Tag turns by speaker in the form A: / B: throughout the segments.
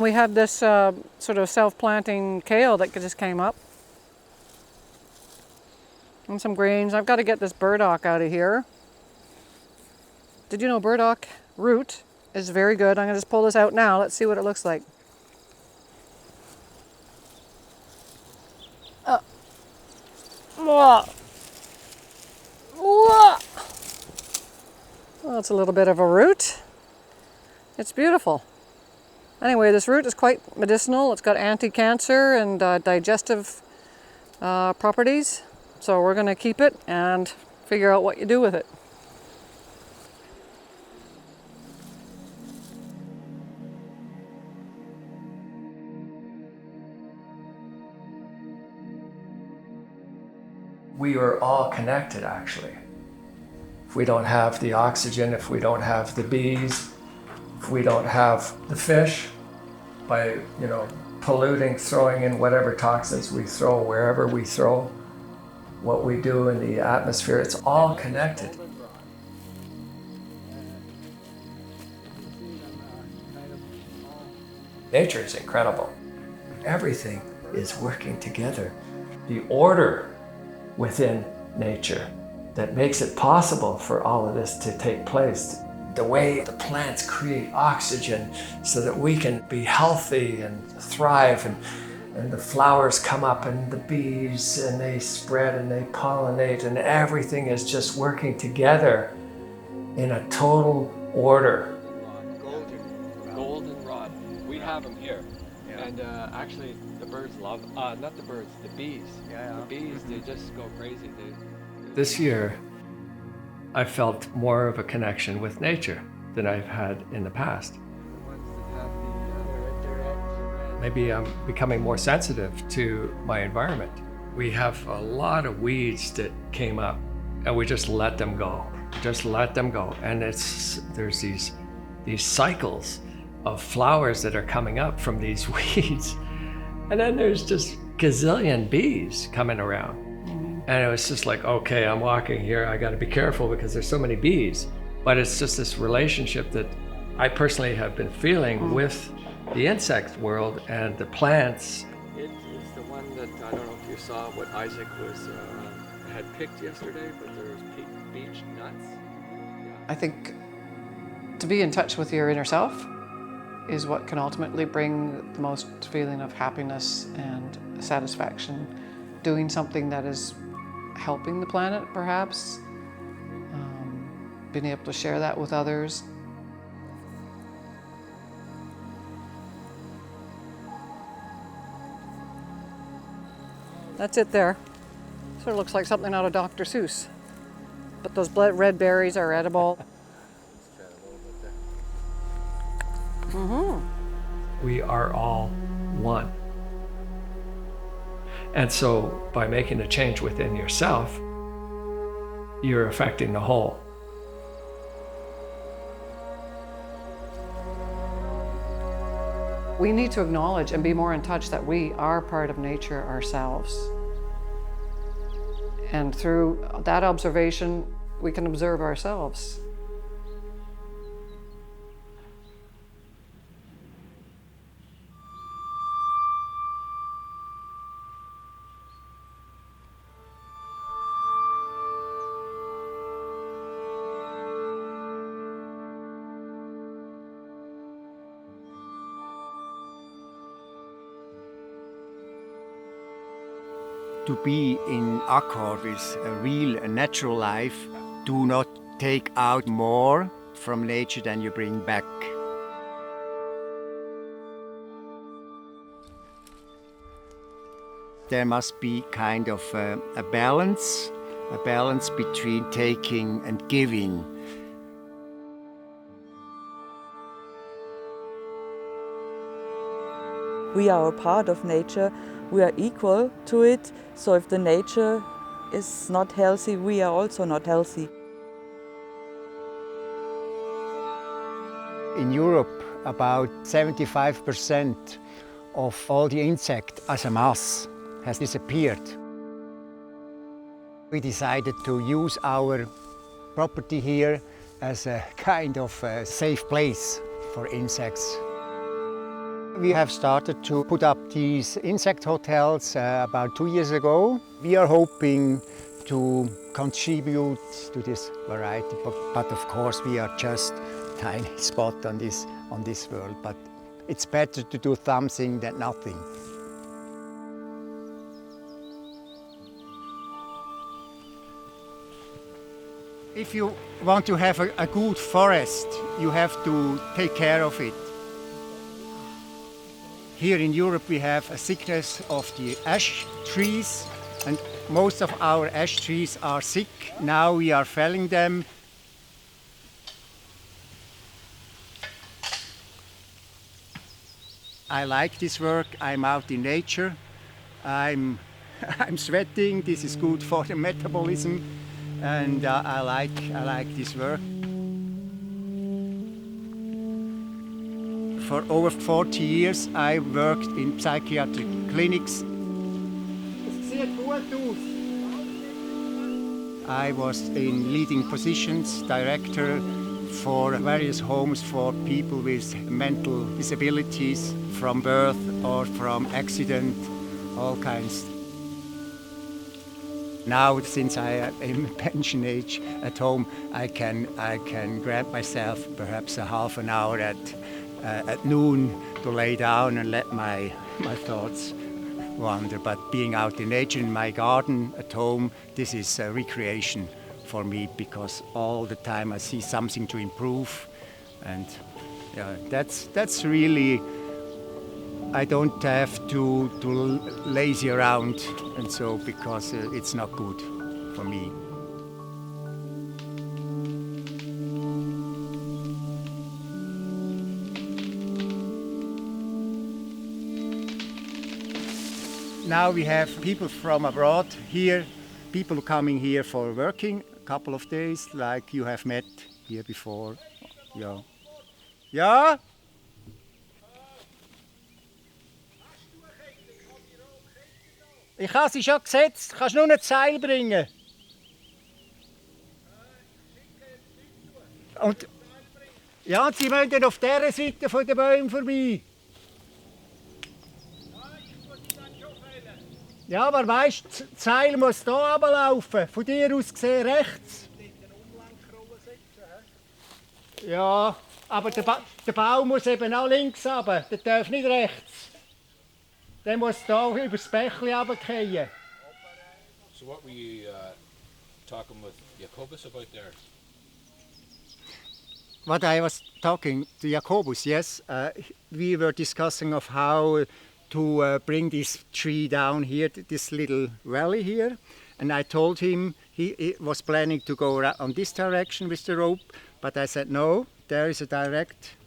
A: we had this sort of self-planting kale that just came up. And some greens. I've got to get this burdock out of here. Did you know burdock root is very good? I'm going to just pull this out now. Let's see what it looks like. Well, it's a little bit of a root. It's beautiful. Anyway, this root is quite medicinal. It's got anti-cancer and digestive properties. So we're going to keep it and figure out what you do with it.
B: We are all connected, actually. If we don't have the oxygen, if we don't have the bees, if we don't have the fish, by polluting, throwing in whatever toxins we throw wherever we throw, what we do in the atmosphere, it's all connected. Nature is incredible. Everything is working together. The order within nature that makes it possible for all of this to take place. The way the plants create oxygen so that we can be healthy and thrive, and the flowers come up and the bees and they spread and they pollinate, and everything is just working together in a total order.
C: Goldenrod. We have them here. Yeah. And actually the birds love, not the birds, the bees. Yeah. The bees, they just go crazy.
B: This year, I felt more of a connection with nature than I've had in the past. Maybe I'm becoming more sensitive to my environment. We have a lot of weeds that came up and we just let them go. Just let them go. And there's these cycles of flowers that are coming up from these weeds. And then there's just gazillion bees coming around. And it was just like, okay, I'm walking here, I gotta be careful because there's so many bees. But it's just this relationship that I personally have been feeling with the insect world and the plants.
C: It is the one that, I don't know if you saw what Isaac had picked yesterday, but there's beech nuts. Yeah.
A: I think to be in touch with your inner self is what can ultimately bring the most feeling of happiness and satisfaction. Doing something that is helping the planet, perhaps, being able to share that with others. That's it there. Sort of looks like something out of Dr. Seuss. But those red berries are edible.
B: We are all one. And so by making a change within yourself, you're affecting the whole.
A: We need to acknowledge and be more in touch that we are part of nature ourselves. And through that observation, we can observe ourselves.
D: To be in accord with a real natural life, do not take out more from nature than you bring back. There must be kind of a balance between taking and giving.
E: We are a part of nature, we are equal to it, so if the nature is not healthy, we are also not healthy.
D: In Europe, about 75% of all the insects as a mass has disappeared. We decided to use our property here as a kind of a safe place for insects. We have started to put up these insect hotels about 2 years ago. We are hoping to contribute to this variety, but of course we are just a tiny spot on this world. But it's better to do something than nothing. If you want to have a good forest, you have to take care of it. Here in Europe we have a sickness of the ash trees, and most of our ash trees are sick. Now we are felling them. I like this work. I'm out in nature. I'm sweating. This is good for the metabolism, and I like this work. For over 40 years, I worked in psychiatric clinics. I was in leading positions, director for various homes for people with mental disabilities from birth or from accident, all kinds. Now, since I am pension age at home, I can grant myself perhaps a half an hour at noon to lay down and let my thoughts wander. But being out in nature, in my garden, at home, this is a recreation for me, because all the time I see something to improve. And yeah, that's really, I don't have to lazy around, and so, because it's not good for me. Now we have people from abroad here, people coming here for working a couple of days, like you have met here before. Yeah. Ja? Ich habe sie schon gesetzt, kannst nur ein Seil bringen. Und ja, sie müssen dann auf dieser Seite von den Bäumen vorbei. Ja, aber weißt du, das Seil muss hier runterlaufen. Von dir aus gesehen rechts. Ja, aber der Baum muss eben auch links runter. Der darf nicht rechts. Der muss hier über das Bächli runterfallen.
F: So what were you talking with Jacobus about there?
D: What I was talking to Jacobus, yes. We were discussing of how to bring this tree down here, this little valley here. And I told him he was planning to go on this direction with the rope, but I said no, there is a direct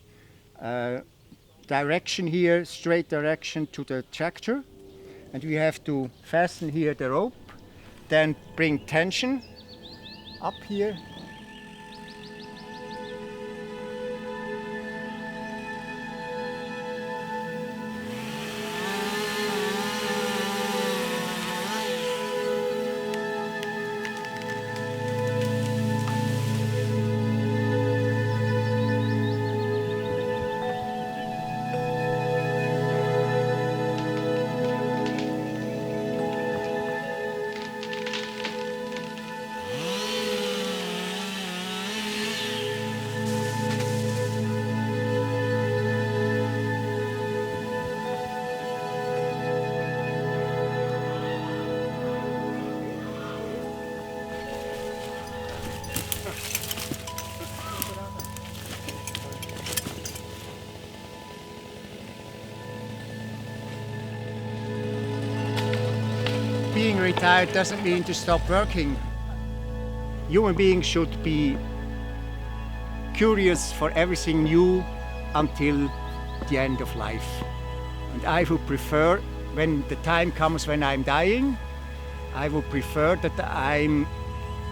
D: direction here, straight direction to the tractor. And we have to fasten here the rope, then bring tension up here. Being retired doesn't mean to stop working. Human beings should be curious for everything new until the end of life. And I would prefer, when the time comes when I'm dying, I would prefer that I'm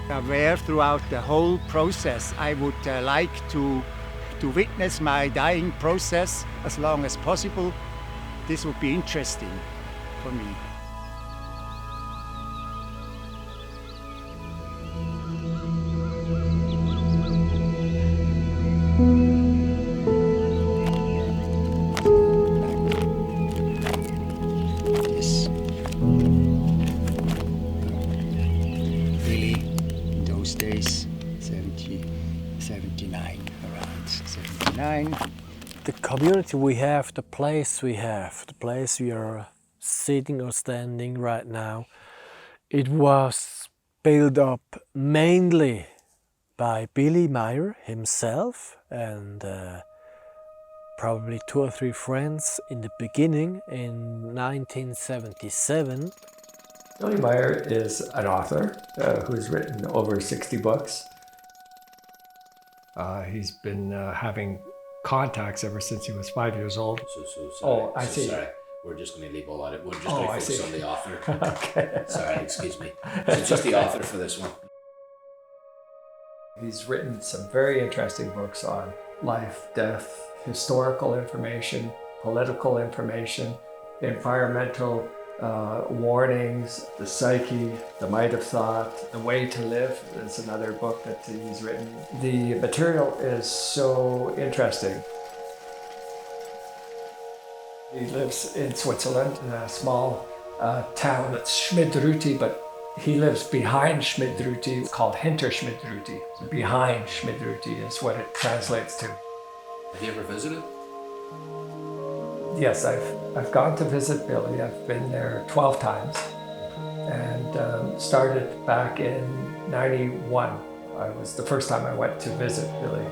D: aware throughout the whole process. I would like to witness my dying process as long as possible. This would be interesting for me. mine.
G: The community we have, the place we have, the place we are sitting or standing right now, it was built up mainly by Billy Meyer himself and probably 2 or 3 friends in the beginning in 1977.
B: Billy Meyer is an author who's written over 60 books. He's been having contacts ever since he was 5 years old.
F: So
B: Oh, I see.
F: Sorry. We're just going to leave all that. We're just
B: Oh,
F: going to
B: I
F: focus
B: see.
F: on the author.
B: Okay.
F: Sorry, excuse me. So just the author for this one.
B: He's written some very interesting books on life, death, historical information, political information, environmental warnings, the psyche, the might of thought, the way to live is another book that he's written. The material is so interesting. He lives in Switzerland in a small town that's Schmidruti, but he lives behind Schmidruti. It's called Hinter Schmidruti. Behind Schmidruti is what it translates to.
F: Have you ever visited?
B: Yes, I've gone to visit Billy. I've been there 12 times and started back in 91. I was the first time I went to visit Billy.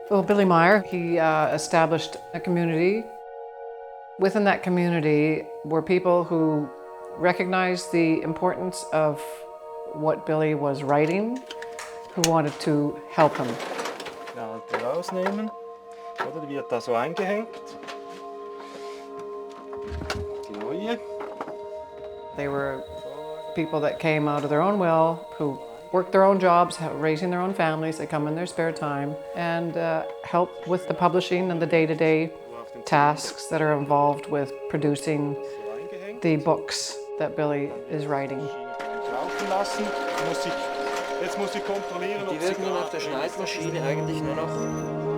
A: Well, Billy Meyer, he established a community. Within that community were people who recognized the importance of what Billy was writing, who wanted to help him.
H: Die alte rausnehmen, oder? Die wird da so eingehängt. Die neue.
A: They were people that came out of their own will, who worked their own jobs, raising their own families. They come in their spare time and help with the publishing and the day-to-day tasks that are involved with producing the books that Billy is writing.
H: Die werden nun auf der Schneidmaschine eigentlich nur noch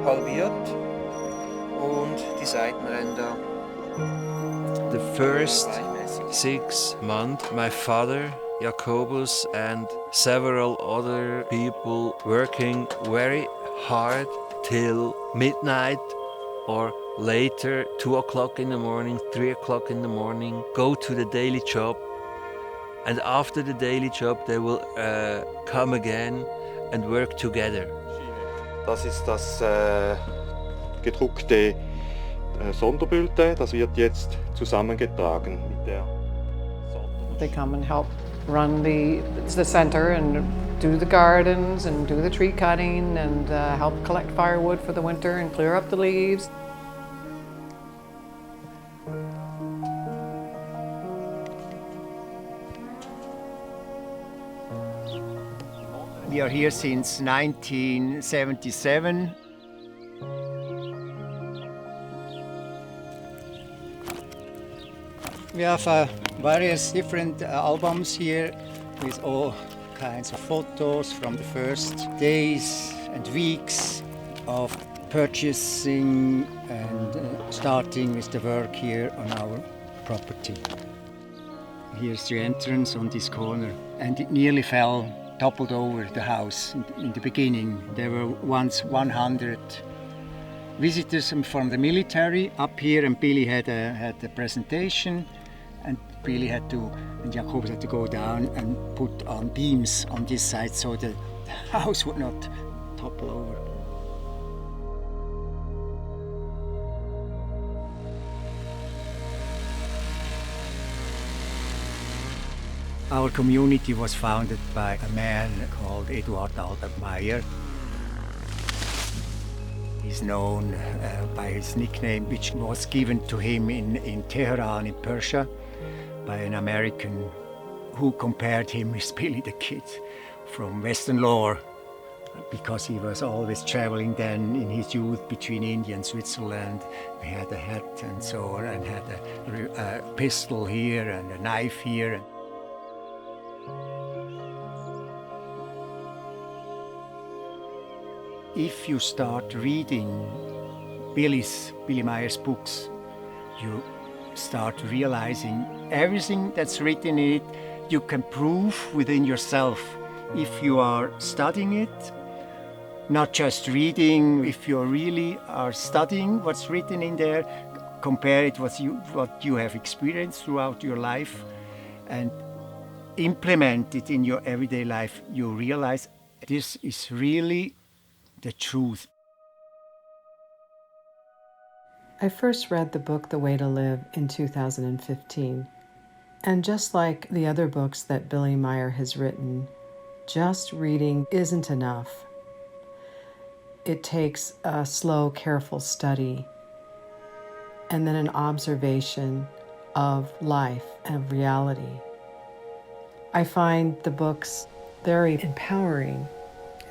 H: halbiert und die Seitenränder. The first 6 months, my father, Jacobus, and several other people working very hard till midnight or later, 2 o'clock in the morning, 3 o'clock in the morning, go to the daily job. And after the daily job, they will come again and work together.
I: Das ist das gedruckte Sonderbulletin. Das wird jetzt zusammengetragen mit der Sorte.
A: They come and help run the center and do the gardens and do the tree cutting and help collect firewood for the winter and clear up the leaves.
D: We are here since 1977. We have various different albums here with all kinds of photos from the first days and weeks of purchasing and starting with the work here on our property. Here's the entrance on this corner, and it nearly toppled over the house in the beginning. There were once 100 visitors from the military up here, and Billy had a presentation, and Jacobus had to go down and put on beams on this side so the house would not topple over. Our community was founded by a man called Eduard Albert Meyer. He's known by his nickname, which was given to him in Tehran, in Persia, by an American who compared him with Billy the Kid from Western lore, because he was always traveling then in his youth between India and Switzerland. He had a hat and so on, and had a pistol here and a knife here. If you start reading Billy Meyer's books, you start realizing everything that's written in it you can prove within yourself if you are studying it, not just reading. If you really are studying what's written in there, compare it with what you have experienced throughout your life and implement it in your everyday life, you realize this is really the truth.
J: I first read the book The Way to Live in 2015. And just like the other books that Billy Meyer has written, just reading isn't enough. It takes a slow, careful study and then an observation of life and of reality. I find the books very empowering.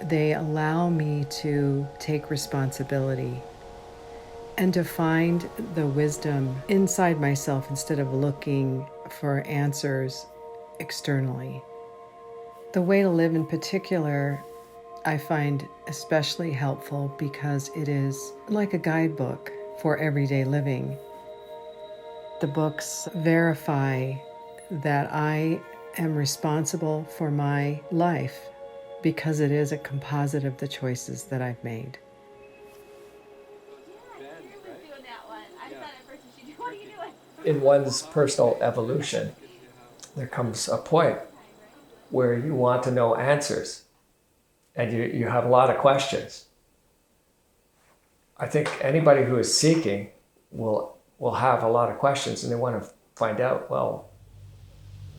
J: They allow me to take responsibility and to find the wisdom inside myself instead of looking for answers externally. The Way to Live in particular, I find especially helpful because it is like a guidebook for everyday living. The books verify that I am responsible for my life because it is a composite of the choices that I've made.
B: In one's personal evolution, there comes a point where you want to know answers and you have a lot of questions. I think anybody who is seeking will have a lot of questions, and they want to find out, well,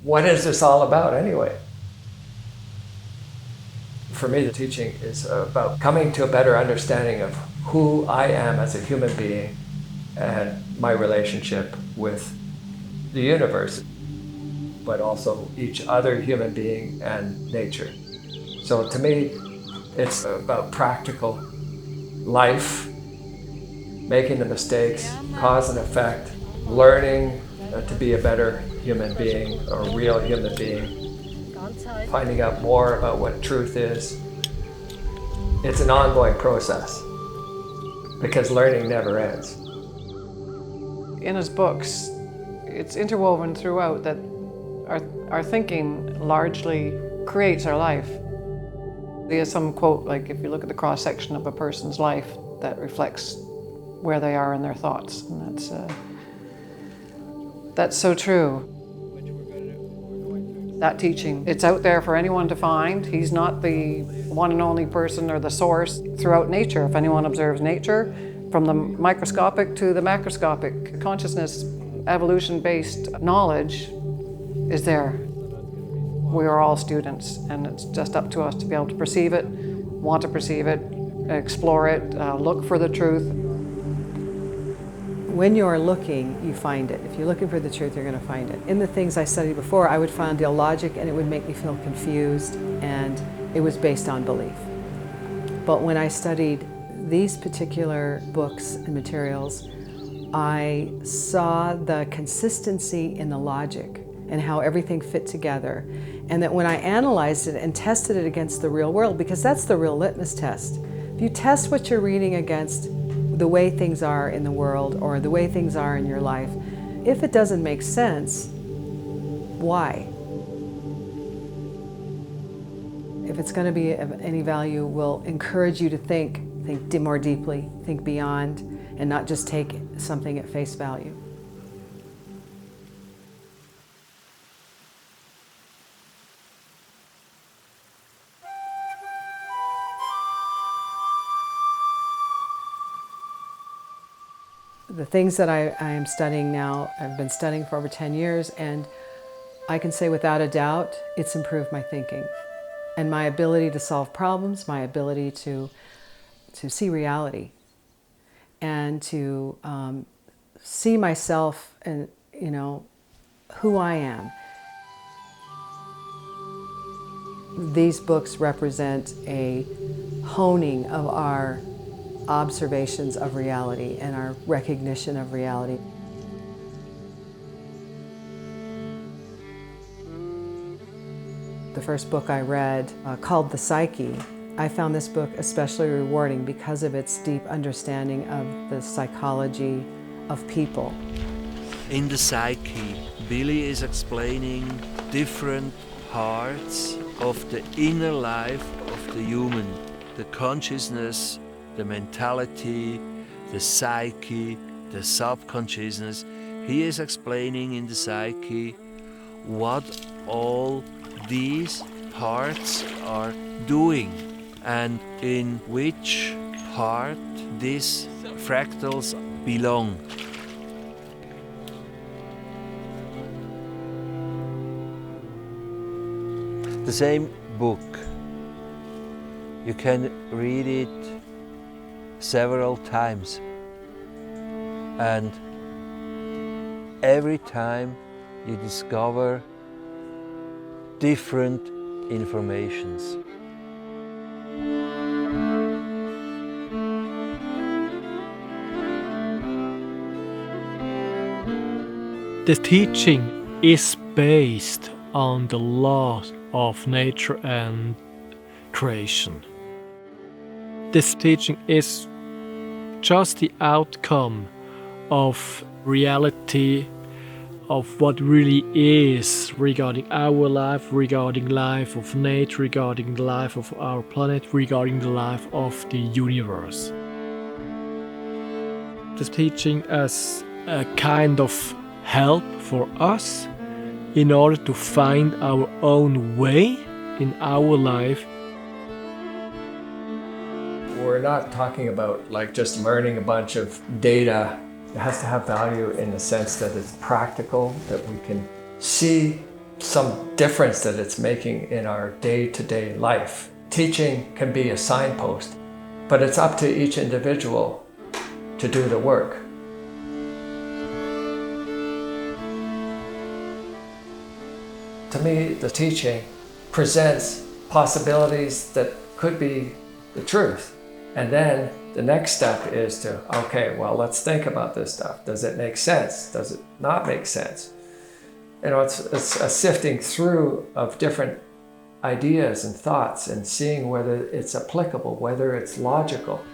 B: what is this all about anyway? For me, the teaching is about coming to a better understanding of who I am as a human being and my relationship with the universe, but also each other human being and nature. So to me, it's about practical life, making the mistakes, cause and effect, learning to be a better human being or a real human being, finding out more about what truth is. It's an ongoing process because learning never ends.
A: In his books, it's interwoven throughout that our thinking largely creates our life. There's some quote, like if you look at the cross-section of a person's life, that reflects where they are in their thoughts, and that's so true. That teaching, it's out there for anyone to find. He's not the one and only person or the source throughout nature. If anyone observes nature, from the microscopic to the macroscopic, consciousness, evolution-based knowledge is there. We are all students, and it's just up to us to be able to perceive it, want to perceive it, explore it, look for the truth.
J: When you're looking, you find it. If you're looking for the truth, you're going to find it. In the things I studied before, I would find illogic and it would make me feel confused, and it was based on belief. But when I studied these particular books and materials, I saw the consistency in the logic and how everything fit together. And that when I analyzed it and tested it against the real world, because that's the real litmus test. If you test what you're reading against the way things are in the world or the way things are in your life, if it doesn't make sense, why? If it's going to be of any value, we'll encourage you to think more deeply, think beyond, and not just take something at face value. The things that I am studying now, I've been studying for over 10 years, and I can say without a doubt, it's improved my thinking and my ability to solve problems, my ability to see reality and to see myself and, you know, who I am. These books represent a honing of our observations of reality and our recognition of reality. The first book I read, called The Psyche, I found this book especially rewarding because of its deep understanding of the psychology of people.
K: In The Psyche, Billy is explaining different parts of the inner life of the human, the consciousness, the mentality, the psyche, the subconsciousness. He is explaining in The Psyche what all these parts are doing and in which part these fractals belong. The same book, you can read it several times, and every time you discover different informations.
G: The teaching is based on the laws of nature and creation. This teaching is just the outcome of reality, of what really is regarding our life, regarding life of nature, regarding the life of our planet, regarding the life of the universe. This teaching as a kind of help for us in order to find our own way in our life.
B: We're not talking about like just learning a bunch of data. It has to have value in the sense that it's practical, that we can see some difference that it's making in our day-to-day life. Teaching can be a signpost, but it's up to each individual to do the work. To me, the teaching presents possibilities that could be the truth. And then the next step is to, okay, well, let's think about this stuff. Does it make sense? Does it not make sense? You know, it's a sifting through of different ideas and thoughts and seeing whether it's applicable, whether it's logical.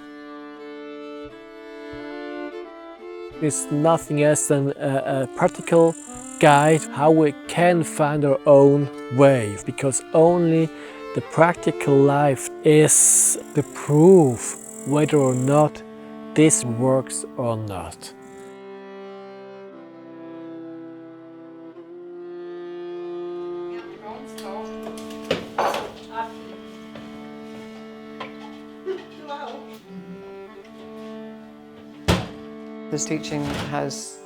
G: It's nothing else than a practical guide how we can find our own way, because only the practical life is the proof whether or not this works or not.
A: This teaching has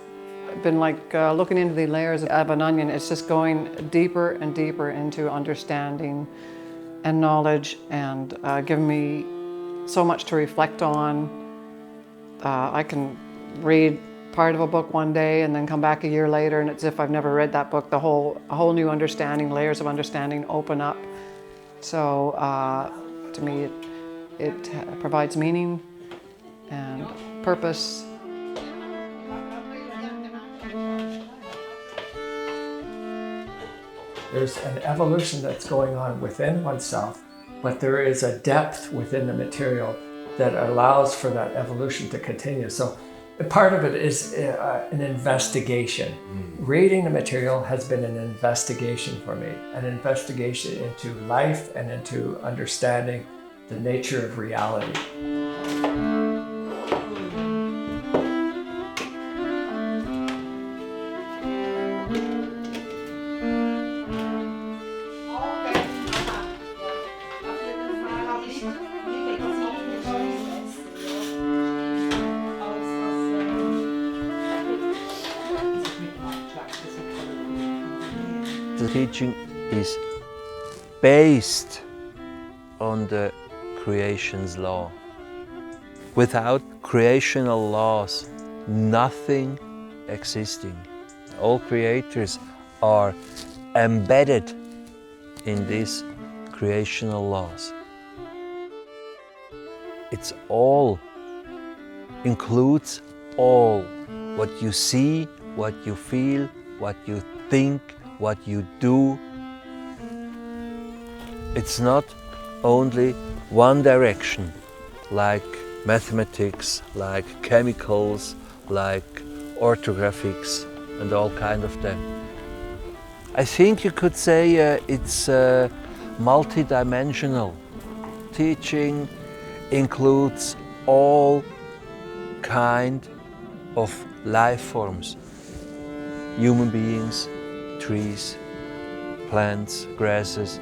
A: been like looking into the layers of an onion. It's just going deeper and deeper into understanding and knowledge, and giving me so much to reflect on. I can read part of a book one day and then come back a year later and it's as if I've never read that book. A whole new understanding, layers of understanding open up. So to me it provides meaning and purpose.
B: There's an evolution that's going on within oneself, but there is a depth within the material that allows for that evolution to continue. So part of it is an investigation. Reading the material has been an investigation for me, an investigation into life and into understanding the nature of reality.
K: The teaching is based on the creation's law. Without creational laws, nothing existing. All creators are embedded in these creational laws. It's all, includes all. What you see, what you feel, what you think, what you do. It's not only one direction, like mathematics, like chemicals, like orthographics and all kind of them. I think you could say it's multidimensional. Teaching includes all kind of life forms. Human beings, trees, plants, grasses,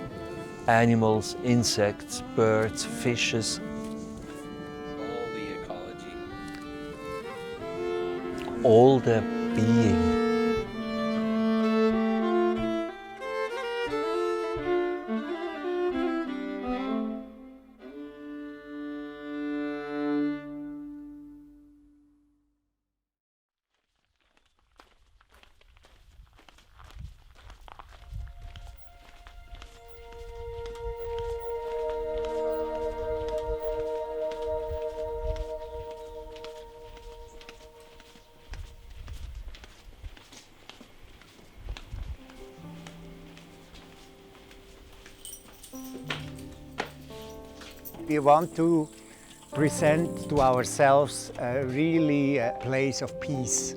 K: animals, insects, birds, fishes.
F: All the ecology.
K: All the being.
D: We want to present to ourselves really a place of peace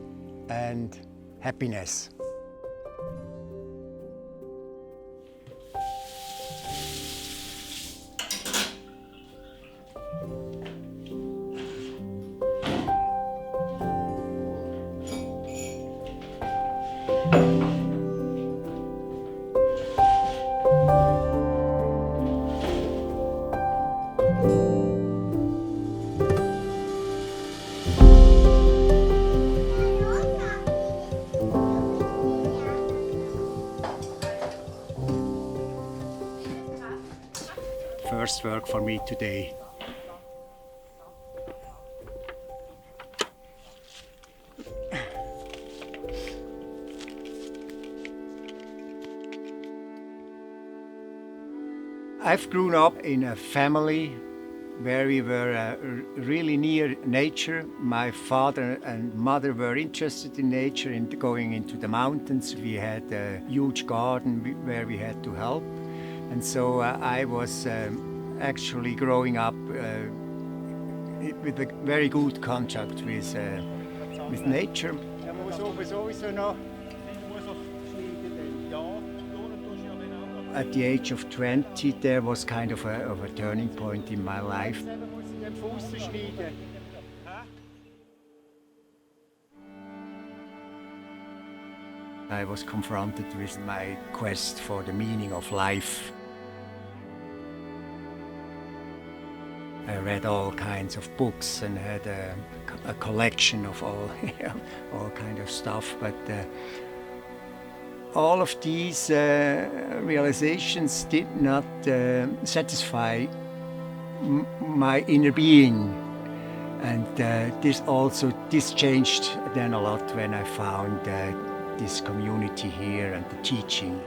D: and happiness. First work for me today. I've grown up in a family where we were really near nature. My father and mother were interested in nature and going into the mountains. We had a huge garden where we had to help. And so I was actually growing up with a very good contact with nature. At the age of 20, there was kind of a turning point in my life. I was confronted with my quest for the meaning of life. I read all kinds of books and had a collection of all kind of stuff, but all of these realizations did not satisfy my inner being, and this changed then a lot when I found this community here and the teaching.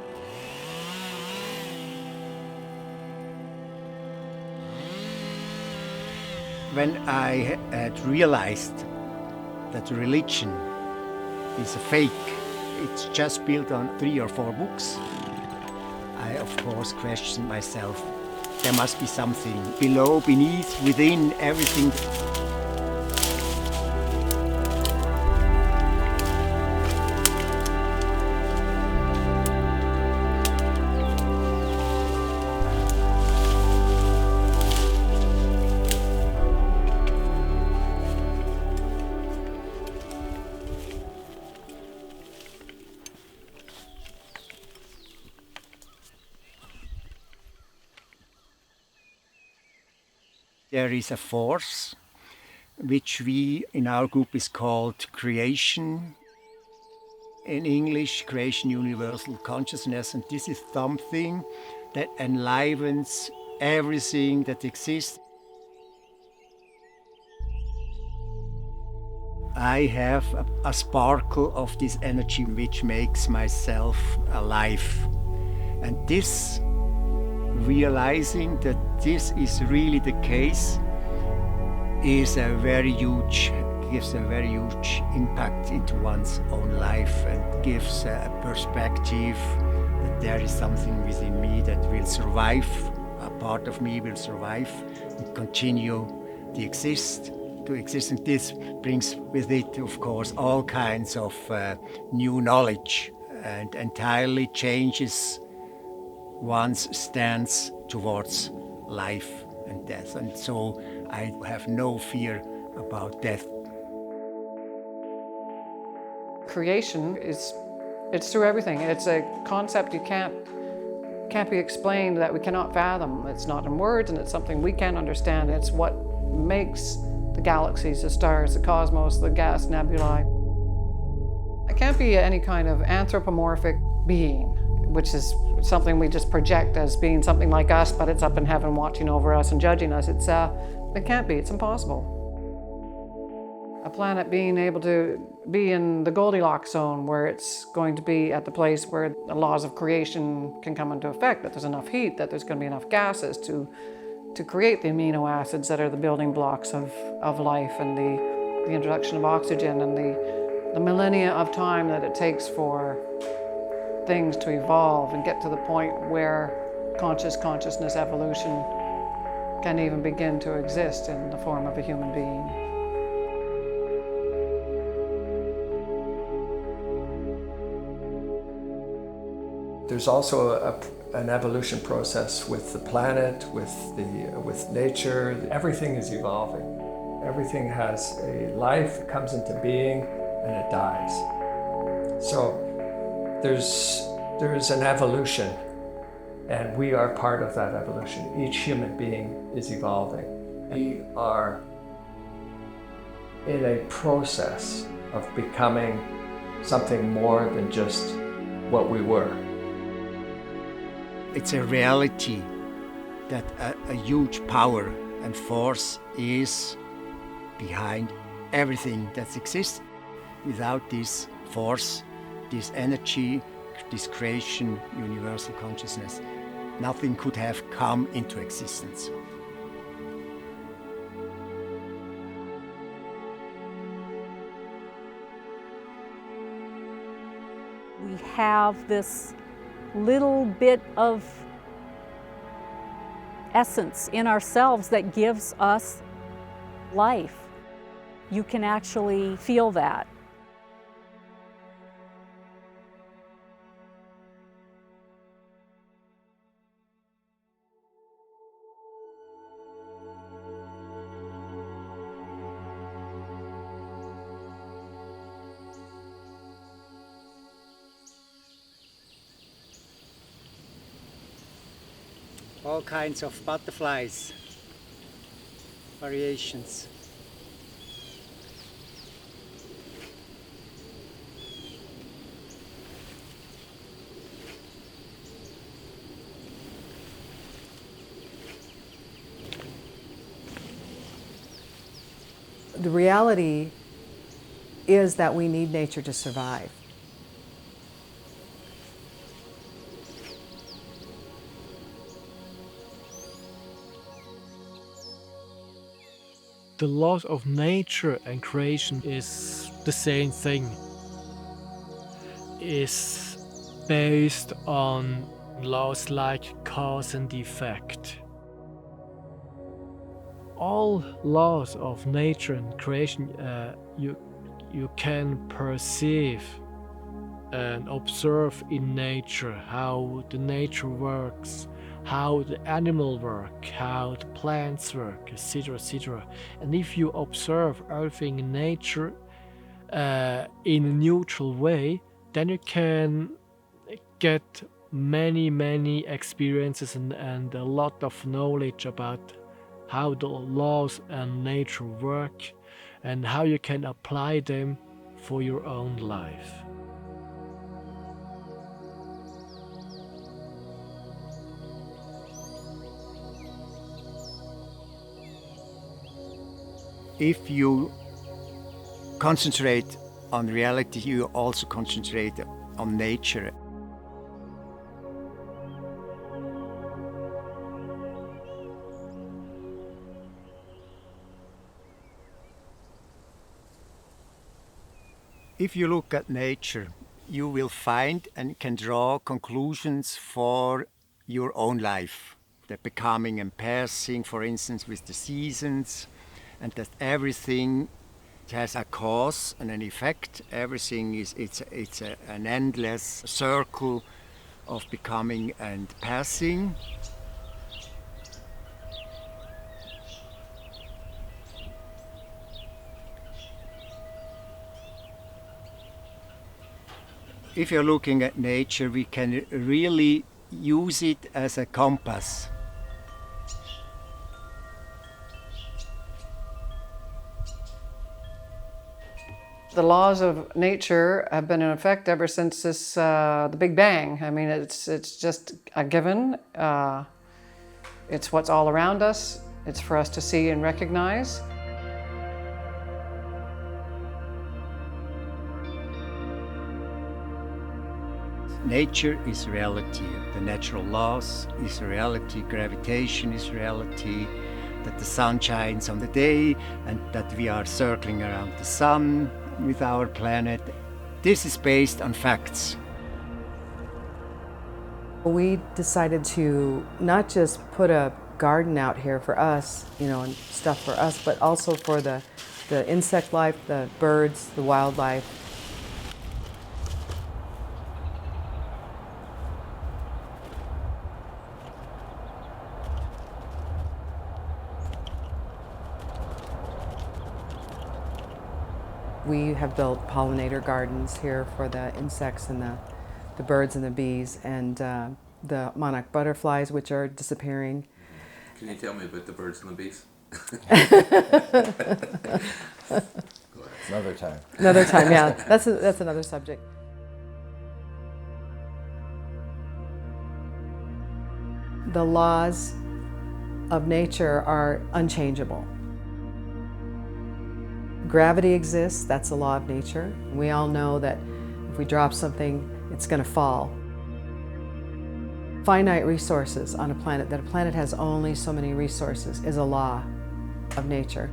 D: When I had realized that religion is a fake, it's just built on 3 or 4 books, I of course questioned myself. There must be something below, beneath, within everything. There is a force which we in our group is called Creation. In English, Creation Universal Consciousness, and this is something that enlivens everything that exists. I have a sparkle of this energy which makes myself alive. And this, realizing that this is really the case, is a very huge, gives a very huge impact into one's own life and gives a perspective that there is something within me that will survive, a part of me will survive and continue to exist. And this brings with it, of course, all kinds of new knowledge and entirely changes one's stance towards life and death. And so I have no fear about death.
A: Creation it's through everything. It's a concept you can't be explained, that we cannot fathom. It's not in words, and it's something we can't understand. It's what makes the galaxies, the stars, the cosmos, the gas nebulae. It can't be any kind of anthropomorphic being, which is something we just project as being something like us, but it's up in heaven watching over us and judging us. It can't be, it's impossible. A planet being able to be in the Goldilocks zone, where it's going to be at the place where the laws of creation can come into effect, that there's enough heat, that there's going to be enough gases to create the amino acids that are the building blocks of life, and the introduction of oxygen, and the millennia of time that it takes for things to evolve and get to the point where consciousness evolution can even begin to exist in the form of a human being.
B: There's also an evolution process with the planet, with nature. Everything is evolving. Everything has a life, it comes into being, and it dies. So there's an evolution, and we are part of that evolution. Each human being is evolving. We are in a process of becoming something more than just what we were.
D: It's a reality that a huge power and force is behind everything that exists. Without this force, this energy, this creation, universal consciousness, nothing could have come into existence.
L: We have this little bit of essence in ourselves that gives us life. You can actually feel that.
D: All kinds of butterflies, variations.
J: The reality is that we need nature to survive.
G: The laws of nature and creation is the same thing. It's based on laws like cause and effect. All laws of nature and creation you can perceive and observe in nature, how the nature works, how the animal work, how the plants work, etc., etc. And if you observe everything in nature in a neutral way, then you can get many experiences and a lot of knowledge about how the laws and nature work and how you can apply them for your own life.
D: If you concentrate on reality, you also concentrate on nature. If you look at nature, you will find and can draw conclusions for your own life. The becoming and passing, for instance, with the seasons, and that everything has a cause and an effect. Everything is an endless circle of becoming and passing. If you're looking at nature, we can really use it as a compass.
A: The laws of nature have been in effect ever since the Big Bang. I mean, it's just a given. It's what's all around us. It's for us to see and recognize.
D: Nature is reality. The natural laws is reality. Gravitation is reality. That the sun shines on the day and that we are circling around the sun with our planet. This is based on facts.
J: We decided to not just put a garden out here for us, and stuff for us, but also for the insect life, the birds, the wildlife. We have built pollinator gardens here for the insects and the birds and the bees, and the monarch butterflies, which are disappearing.
M: Can you tell me about the birds and the bees? Another time.
J: Another time, yeah. That's another subject. The laws of nature are unchangeable. Gravity exists, that's a law of nature. We all know that if we drop something, it's going to fall. Finite resources on a planet, that a planet has only so many resources, is a law of nature.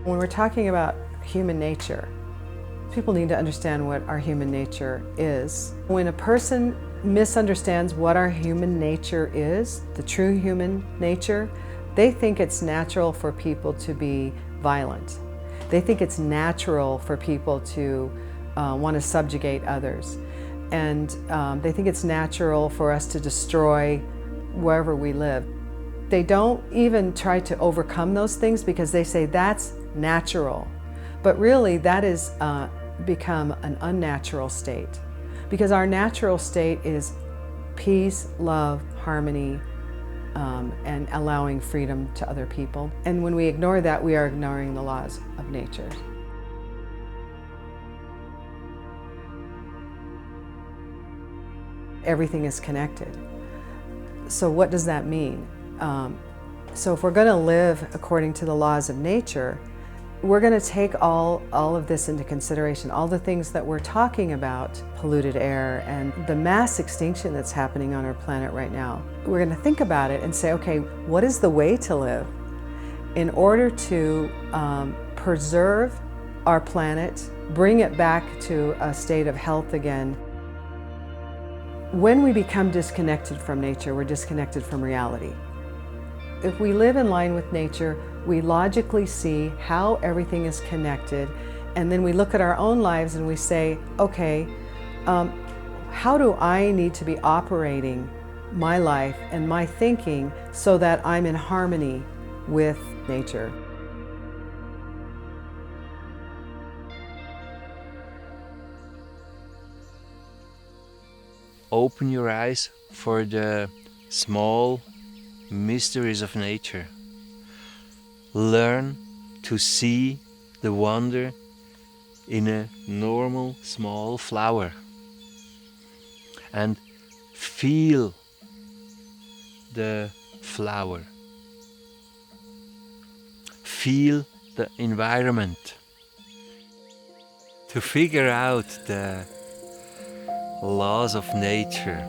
J: When we're talking about human nature, people need to understand what our human nature is. When a person misunderstands what our human nature is, the true human nature, they think it's natural for people to be violent. They think it's natural for people to want to subjugate others. And they think it's natural for us to destroy wherever we live. They don't even try to overcome those things because they say that's natural. But really that is become an unnatural state. Because our natural state is peace, love, harmony, and allowing freedom to other people. And when we ignore that, we are ignoring the laws of nature. Everything is connected. So what does that mean? So if we're going to live according to the laws of nature, we're going to take all of this into consideration, all the things that we're talking about, polluted air and the mass extinction that's happening on our planet right now. We're going to think about it and say, okay, what is the way to live in order to preserve our planet, bring it back to a state of health again. When we become disconnected from nature, we're disconnected from reality. If we live in line with nature, we logically see how everything is connected, and then we look at our own lives and we say, okay, how do I need to be operating my life and my thinking so that I'm in harmony with nature?
K: Open your eyes for the small mysteries of nature. Learn to see the wonder in a normal small flower. And feel the flower. Feel the environment. To figure out the laws of nature.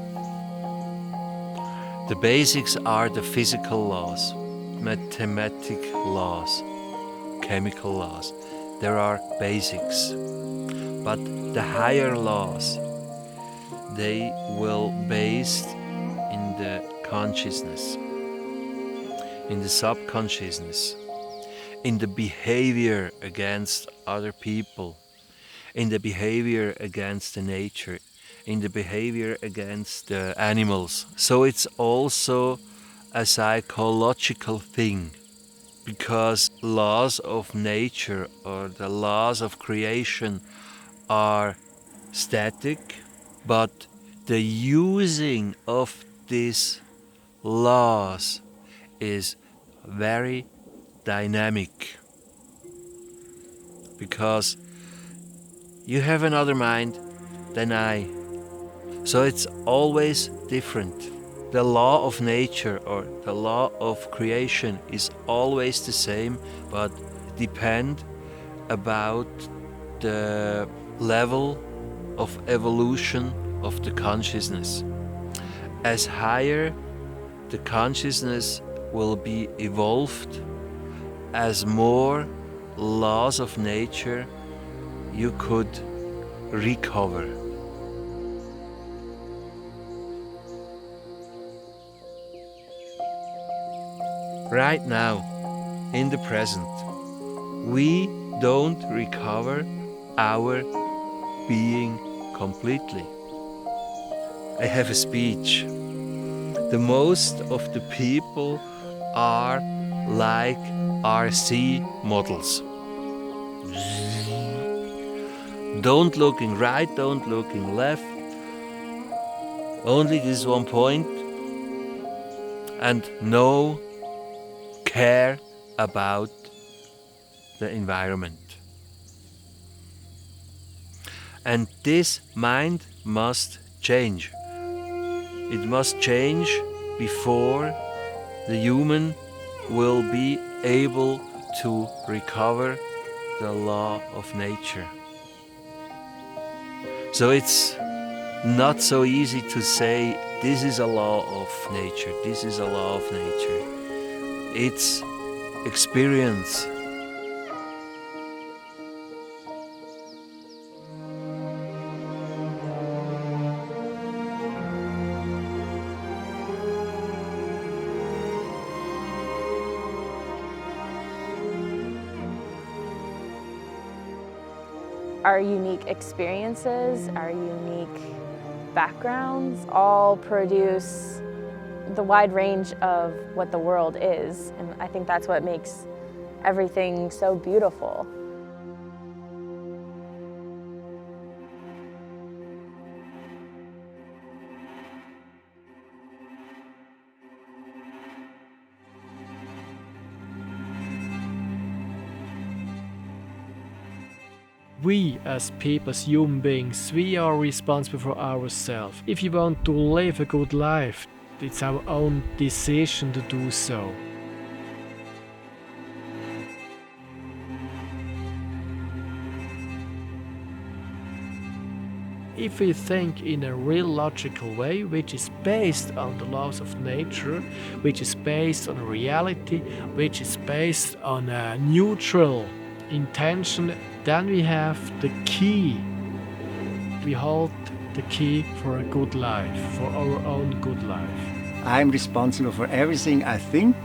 K: The basics are the physical laws, mathematic laws, chemical laws. There are basics. But the higher laws, they will based in the consciousness, in the subconsciousness, in the behavior against other people, in the behavior against the nature, in the behavior against the animals. So it's also a psychological thing, because laws of nature or the laws of creation are static, but the using of these laws is very dynamic, because you have another mind than I. So it's always different. The law of nature or the law of creation is always the same, but depend about the level of evolution of the consciousness. As higher the consciousness will be evolved, as more laws of nature you could recover. Right now, in the present, we don't recover our being completely. I have a speech. The most of the people are like RC models. Don't looking right, don't looking left. Only this one point. And no care about the environment. And this mind must change. It must change before the human will be able to recover the law of nature. So it's not so easy to say this is a law of nature, this is a law of nature. It's experience.
N: Our unique experiences, our unique backgrounds all produce the wide range of what the world is, and I think that's what makes everything so beautiful.
G: We as people, as human beings, we are responsible for ourselves. If you want to live a good life, it's our own decision to do so. If we think in a real logical way, which is based on the laws of nature, which is based on reality, which is based on a neutral intention then we have the key. We hold the key for a good life, for our own good life.
D: I'm responsible for everything I think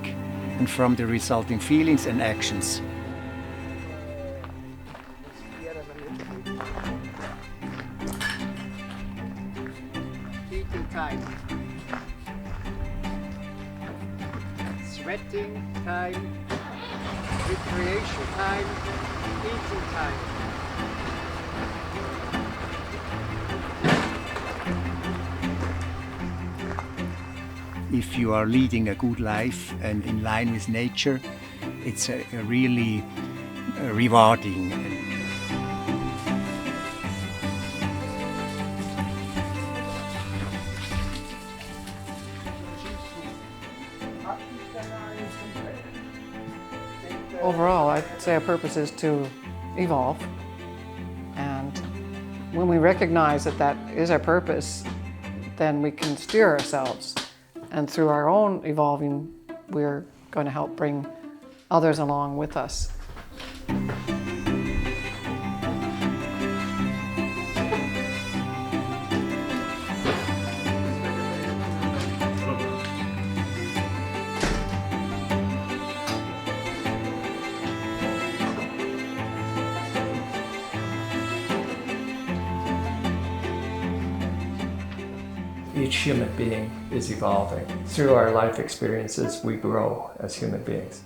D: and from the resulting feelings and actions. Eating time. Sweating time. Recreation time. Eating time. If you are leading a good life and in line with nature, it's a really rewarding.
A: Overall, I'd say our purpose is to evolve. And when we recognize that that is our purpose, then we can steer ourselves. And through our own evolving, we're going to help bring others along with us.
B: Each human being is evolving. Through our life experiences, we grow as human beings.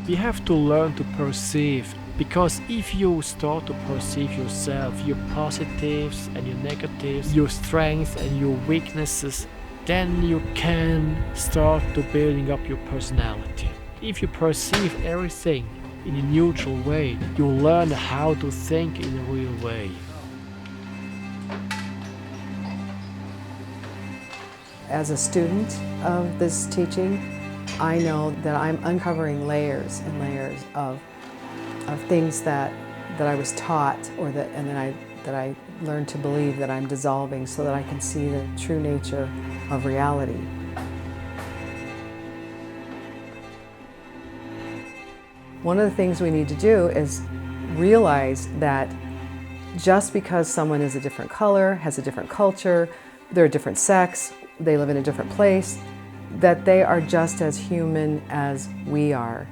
G: We have to learn to perceive, because if you start to perceive yourself, your positives and your negatives, your strengths and your weaknesses, then you can start to building up your personality. If you perceive everything in a neutral way, you learn how to think in a real way.
J: As a student of this teaching, I know that I'm uncovering layers and layers of things that I was taught, or that I learned to believe, that I'm dissolving, so that I can see the true nature of reality. One of the things we need to do is realize that just because someone is a different color, has a different culture, they're a different sex, they live in a different place, that they are just as human as we are.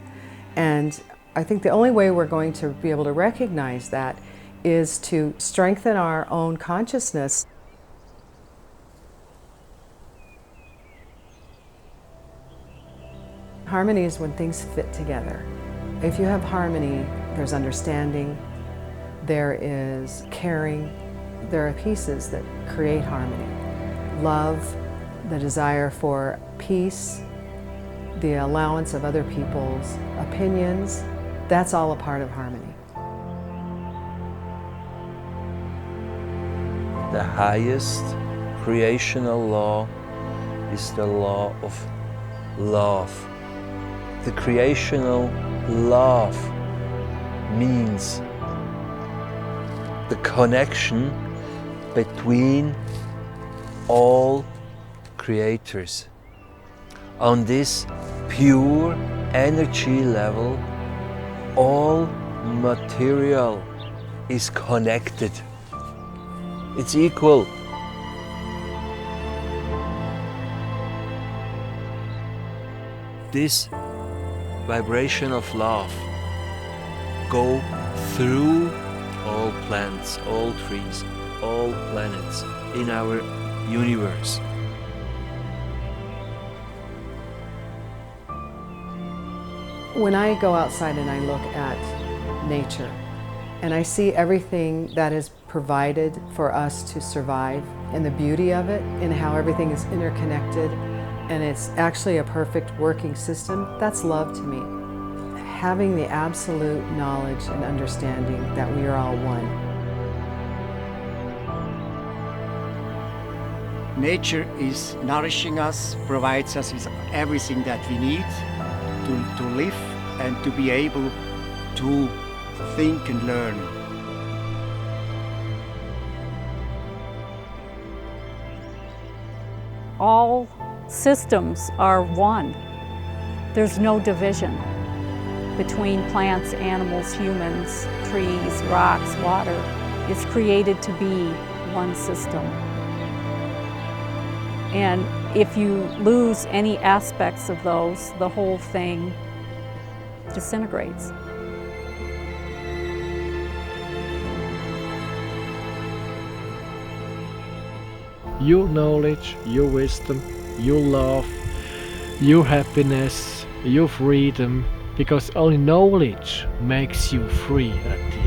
J: And I think the only way we're going to be able to recognize that is to strengthen our own consciousness. Harmony is when things fit together. If you have harmony, there's understanding, there is caring, there are pieces that create harmony. Love, the desire for peace, the allowance of other people's opinions, that's all a part of harmony.
K: The highest creational law is the law of love. The creational love means the connection between all creators. On this pure energy level, all material is connected. It's equal. This vibration of love go through all plants, all trees, all planets in our universe.
J: When I go outside and I look at nature, and I see everything that is provided for us to survive, and the beauty of it, and how everything is interconnected, and it's actually a perfect working system, that's love to me. Having the absolute knowledge and understanding that we are all one.
D: Nature is nourishing us, provides us with everything that we need to live and to be able to think and learn.
L: All systems are one. There's no division. between plants, animals, humans, trees, rocks, water, is created to be one system. And if you lose any aspects of those, the whole thing disintegrates.
G: Your knowledge, your wisdom, your love, your happiness, your freedom, because only knowledge makes you free at the end.